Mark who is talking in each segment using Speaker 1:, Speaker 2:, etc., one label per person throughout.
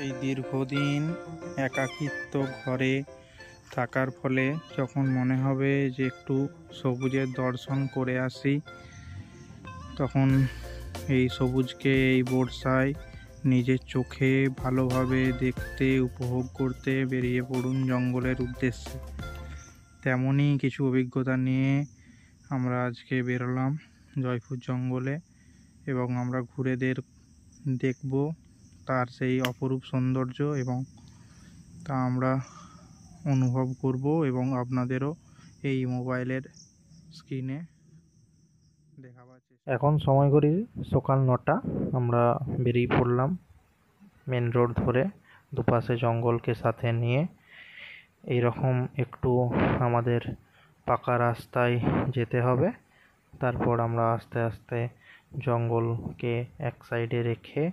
Speaker 1: এই দীর্ঘদিন একাকিত্ব ঘরে থাকার ফলে যখন মনে হবে যে একটু সবুজের দর্শন করে আসি, তখন এই সবুজকে এই বর্ষায় নিজের চোখে ভালোভাবে দেখতে উপভোগ করতে বেরিয়ে পড়ুন জঙ্গলের উদ্দেশ্যে। তেমনই কিছু অভিজ্ঞতা নিয়ে আমরা আজকে বেরোলাম জয়পুর জঙ্গলে, এবং আমরা ঘুরে দেখব তার সেই অপরূপ সৌন্দর্য, এবং তা আমরা অনুভব করব এবং আপনাদেরও এই মোবাইলের স্ক্রিনে দেখাবার চেষ্টা। এখন সময় করি সকাল 9টা। আমরা বেরিয়ে পড়লাম মেন রোড ধরে, দুপাশে জঙ্গলকে সাথে নিয়ে। এইরকম একটু আমাদের পাকা রাস্তায় যেতে হবে, তারপর আমরা আস্তে আস্তে জঙ্গলকে এক সাইডে রেখে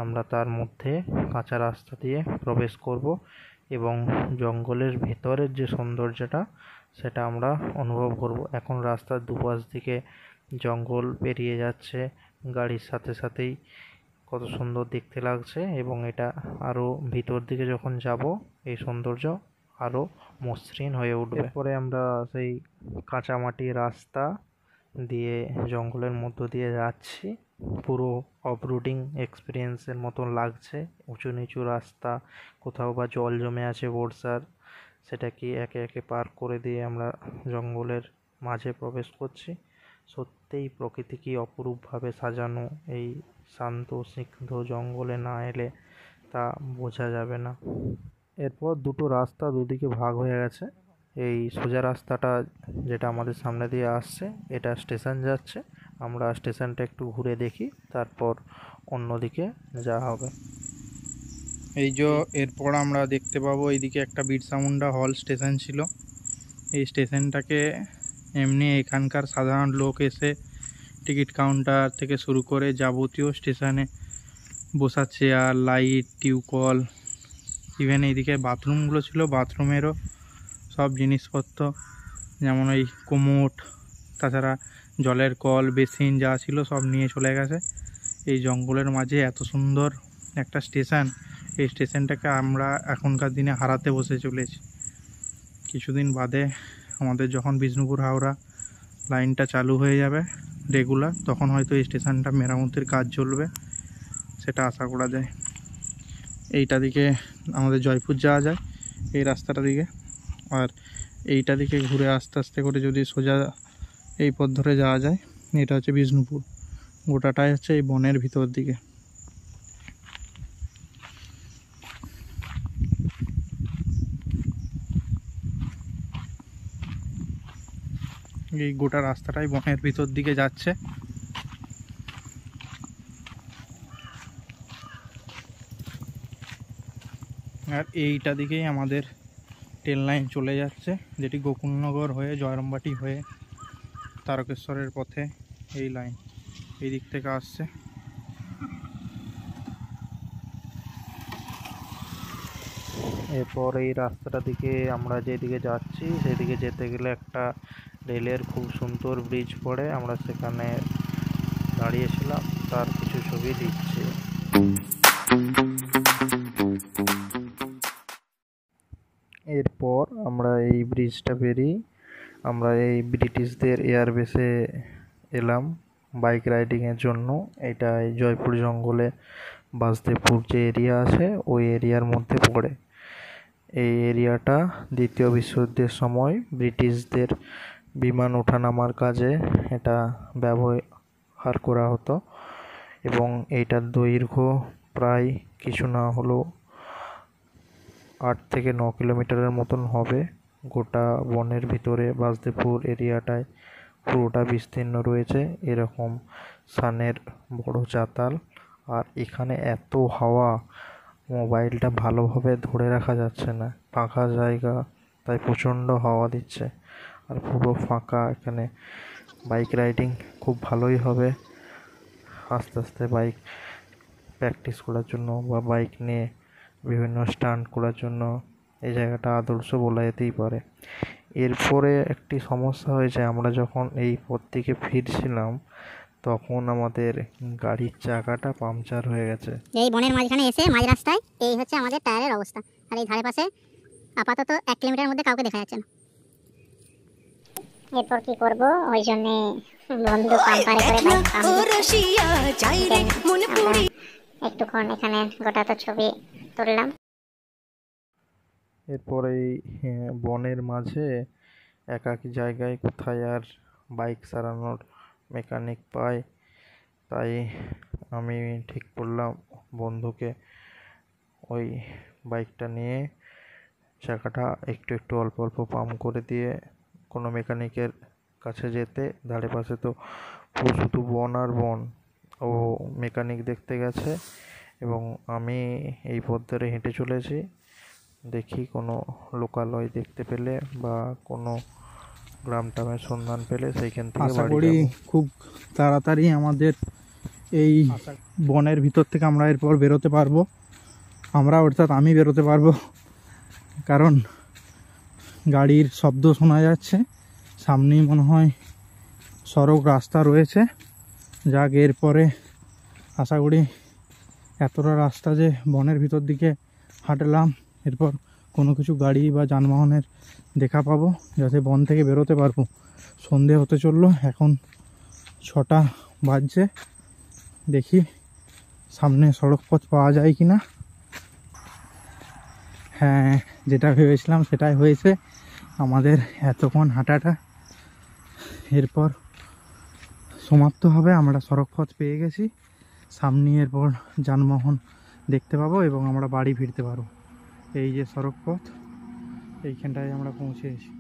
Speaker 1: আমরা তার মধ্যে কাঁচা রাস্তা দিয়ে প্রবেশ করব এবং জঙ্গলের ভেতরের যে সৌন্দর্যটা সেটা আমরা অনুভব করব। এখন রাস্তার দুপাশ দিকে জঙ্গল পেরিয়ে যাচ্ছে গাড়ির সাথে সাথেই, কত সুন্দর দেখতে লাগছে। এবং এটা আরও ভিতর দিকে যখন যাব এই সৌন্দর্য আরও মসৃণ হয়ে উঠবে। এরপরে আমরা সেই কাঁচা মাটির রাস্তা দিয়ে জঙ্গলের মধ্য দিয়ে যাচ্ছি। পুরো অফরোডিং এক্সপিরিয়েন্সের মতন লাগছে। উঁচু নিচু রাস্তা, কোথাও বা জল জমে আছে বর্ষার, সেটাকে একে একে পার করে দিয়ে আমরা জঙ্গলের মাঝে প্রবেশ করছি। সত্যিই প্রকৃতি কি অপরূপভাবে সাজানো, এই শান্ত স্নিগ্ধ জঙ্গলে না এলে তা বোঝা যাবে না। এরপর দুটো রাস্তা দুদিকে ভাগ হয়ে গেছে। এই সোজা রাস্তাটা যেটা আমাদের সামনে দিয়ে আসছে, এটা স্টেশন যাচ্ছে। আমরা স্টেশনটা একটু ঘুরে দেখি, তারপর অন্যদিকে যাওয়া হবে। এই যে এরপর আমরা দেখতে পাবো এইদিকে একটা বিরসা মুন্ডা হল স্টেশন ছিল। এই স্টেশনটাকে এমনি এখানকার সাধারণ লোক এসে টিকিট কাউন্টার থেকে শুরু করে যাবতীয় স্টেশনে বসার চেয়ার, লাইট, টিউবকল, ইভেন এইদিকে বাথরুমগুলো ছিল, বাথরুমেরও সব জিনিসপত্র, যেমন ওই কোমোট, তাছাড়া জলের কল, বেসিন যা ছিল সব নিয়ে চলে গেছে। এই জঙ্গলের মাঝে এত সুন্দর একটা স্টেশন, এই স্টেশনটাকে আমরা এখনকার দিনে হারাতে বসে চলেছি। কিছুদিন বাদে আমাদের যখন বিষ্ণুপুর হাওড়া লাইনটা চালু হয়ে যাবে রেগুলার, তখন হয়তো এই স্টেশনটা মেরামতির কাজ চলবে, সেটা আশা করা যায়। এইটা দিকে আমাদের জয়পুর যাওয়া যায় এই রাস্তাটা দিকে, আর এইটা দিকে ঘুরে আস্তে আস্তে করে যদি সোজা এই পথ ধরে যাওয়া যায়, এটা হচ্ছে বিষ্ণুপুর। গোটাটাই হচ্ছে এই বনের ভিতর দিকে। এই গোটা রাস্তাটাই বনের ভিতর দিকে যাচ্ছে। আর এইটা দিকেই আমাদের ট্রেন লাইন চলে যাচ্ছে, যেটি গোকুলনগর হয়ে জয়রামবাটি হয়ে তারকেশ্বরের পথে এই লাইন এই দিক থেকে আসছে। এরপর এই রাস্তাটা দিকে আমরা যেদিকে যাচ্ছি সেদিকে যেতে গেলে একটা রেলের খুব সুন্দর ব্রিজ পড়ে, আমরা সেখানে দাঁড়িয়েছিলাম, তার কিছু ছবি দিচ্ছে। এরপর আমরা এই ব্রিজটা পেরিয়ে আমরা এই ব্রিটিশদের এয়ারবেসে এলাম বাইক রাইডিংয়ের জন্য। এটা এই জয়পুর জঙ্গলে বাসদেবপুর যে এরিয়া আছে ওই এরিয়ার মধ্যে পড়ে। এই এরিয়াটা দ্বিতীয় বিশ্বযুদ্ধের সময় ব্রিটিশদের বিমান ওঠানামার কাজে এটা ব্যবহার করা হতো, এবং এইটার দৈর্ঘ্য প্রায় কিছু না হলেও 8 থেকে 9 কিলোমিটারের মতন হবে। গোটা বনের ভিতরে বাসদেবপুর এরিয়াটায় পুরোটা বিস্তীর্ণ রয়েছে এরকম সানের বড় চাতাল। আর এখানে এত হাওয়া, মোবাইলটা ভালোভাবে ধরে রাখা যাচ্ছে না, ফাঁকা জায়গা, তাই প্রচণ্ড হাওয়া দিচ্ছে। আর পুরো ফাঁকা, এখানে বাইক রাইডিং খুব ভালোই হবে। আস্তে আস্তে বাইক প্র্যাকটিস করার জন্য বা বাইক নিয়ে বিভিন্ন স্টান্ট করার জন্য এই জায়গাটা আদর্শ বলা যেতেই পারে। এরপরে একটি সমস্যা হয়েছে, আমরা যখন এই পথ থেকে ফিরছিলাম
Speaker 2: তখন আমাদের গাড়ির চাকাটা পাংচার হয়ে গেছে।
Speaker 3: এই বনের মাঝখানে এসে মাঝ রাস্তায় এই হচ্ছে আমাদের টায়ারের অবস্থা। আর এই ধারে পাশে আপাতত 1 কিলোমিটার মধ্যে কাউকে দেখা যাচ্ছে না। এরপর কি করব, ওই জন্য বন্ধু পাম্পারে করে বাইক একটুক্ষণ এখানে গোটাটা ছবি তুললাম।
Speaker 2: এরপর এই বনের মাঝে একাকী জায়গায় কোথায় আর বাইক সারানোর মেকানিক পাই, তাই আমি ঠিক করলাম বন্ধুকে ওই বাইকটা নিয়ে চাকাটা একটু একটু অল্প অল্প পাম্প করে দিয়ে কোনো মেকানিকের কাছে যেতে। ধারে পাশে তো শুধু বন আর বন। ও মেকানিক দেখতে গেছে এবং আমি এই পথ ধরে হেঁটে চলেছি। দেখি কোনো লোকালয় দেখতে পেলে বা কোনো গ্রাম টামের সন্ধান পেলে সেইখান থেকে
Speaker 1: আশা
Speaker 2: বাড়ি
Speaker 1: করি
Speaker 2: যাব।
Speaker 1: খুব তাড়াতাড়ি আমাদের এই বনের ভিতর থেকে আমরা এরপর বেরোতে পারবো। আমরা অর্থাৎ আমি বেরোতে পারবো, কারণ গাড়ির শব্দ শোনা যাচ্ছে। সামনেই মনে হয় সড়ক রাস্তা রয়েছে। যাক, এরপরে আশা করি এতটা রাস্তা যে বনের ভিতর দিকে হাঁটলাম, এরপর কোনো কিছু গাড়ি বা যানবাহনের দেখা পাবো, যাতে বন থেকে বেরোতে পারবো। সন্ধে হতে চললো, এখন 6টা বাজছে। দেখি সামনে সড়ক পথ পাওয়া যায় কি না। হ্যাঁ, যেটা ভেবেছিলাম সেটাই হয়েছে। আমাদের এতক্ষণ হাঁটাটা এরপর সমাপ্ত হবে। আমরা সড়ক পথ পেয়ে গেছি। সামনে এরপর যানবাহন দেখতে পাবো এবং আমরা বাড়ি ফিরতে পারবো। এই যে সড়ক পথ, এইখানটায় আমরা পৌঁছেছি।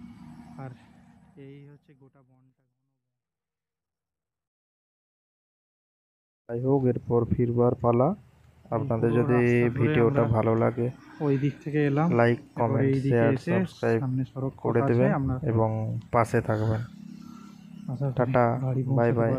Speaker 1: আর এই হচ্ছে গোটা বনটা।
Speaker 2: যাই হোক, এরপর ফিরবার পালা। আপনাদের যদি ভিডিওটা ভালো লাগে
Speaker 1: ওই দিক থেকে এলাম,
Speaker 2: লাইক, কমেন্ট, শেয়ার, সাবস্ক্রাইব
Speaker 1: সামনে সড়ক
Speaker 2: করে দেবেন
Speaker 1: আমরা
Speaker 2: এবং পাশে থাকবেন। Tata, bye bye.